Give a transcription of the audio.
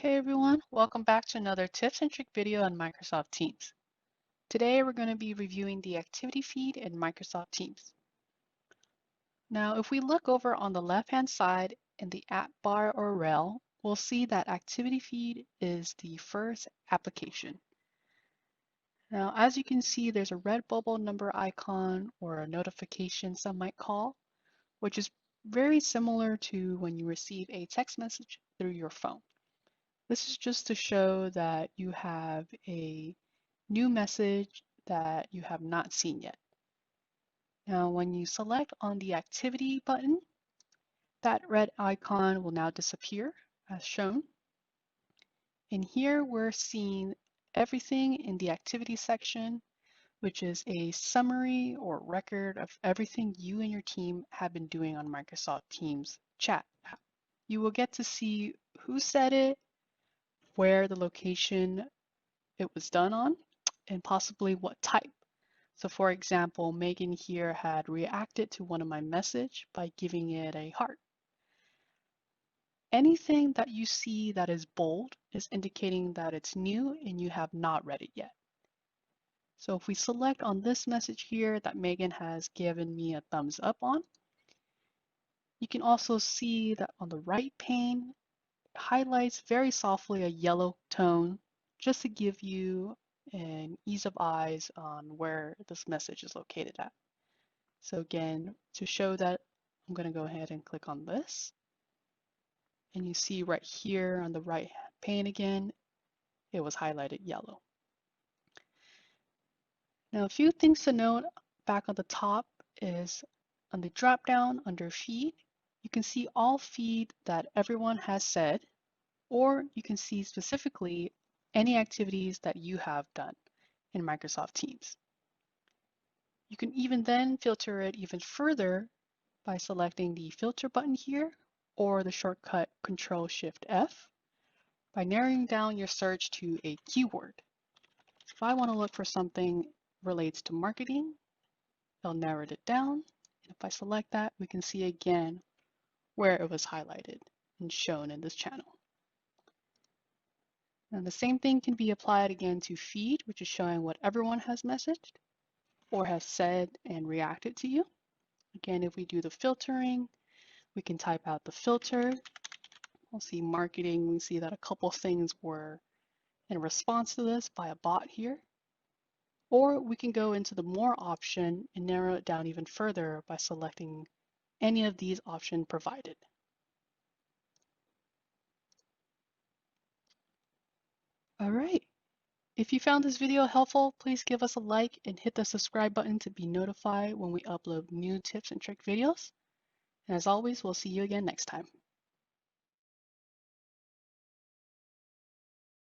Hey everyone, welcome back to another tips and trick video on Microsoft Teams. Today we're going to be reviewing the activity feed in Microsoft Teams. Now if we look over on the left hand side in the app bar or rail, we'll see that activity feed is the first application. Now as you can see, there's a red bubble number icon or a notification some might call, which is very similar to when you receive a text message through your phone. This is just to show that you have a new message that you have not seen yet. Now, when you select on the activity button, that red icon will now disappear as shown. And here we're seeing everything in the activity section, which is a summary or record of everything you and your team have been doing on Microsoft Teams chat app. You will get to see who said it, where the location it was done on, and possibly what type. So for example, Megan here had reacted to one of my message by giving it a heart. Anything that you see that is bold is indicating that it's new and you have not read it yet. So if we select on this message here that Megan has given me a thumbs up on, you can also see that on the right pane, it highlights very softly a yellow tone just to give you an ease of eyes on where this message is located at. So again, to show that, I'm going to go ahead and click on this. And you see right here on the right pane again, it was highlighted yellow. Now, a few things to note back on the top is on the drop down under feed, you can see all feed that everyone has said, or you can see specifically any activities that you have done in Microsoft Teams. You can even then filter it even further by selecting the filter button here or the shortcut Control-Shift-F by narrowing down your search to a keyword. If I want to look for something relates to marketing, I'll narrow it down. And if I select that, we can see again where it was highlighted and shown in this channel. And the same thing can be applied again to feed, which is showing what everyone has messaged or has said and reacted to you. Again, if we do the filtering, we can type out the filter. We'll see marketing. We see that a couple things were in response to this by a bot here. Or we can go into the more option and narrow it down even further by selecting any of these options provided. All right. If you found this video helpful, please give us a like and hit the subscribe button to be notified when we upload new tips and trick videos. And as always, we'll see you again next time.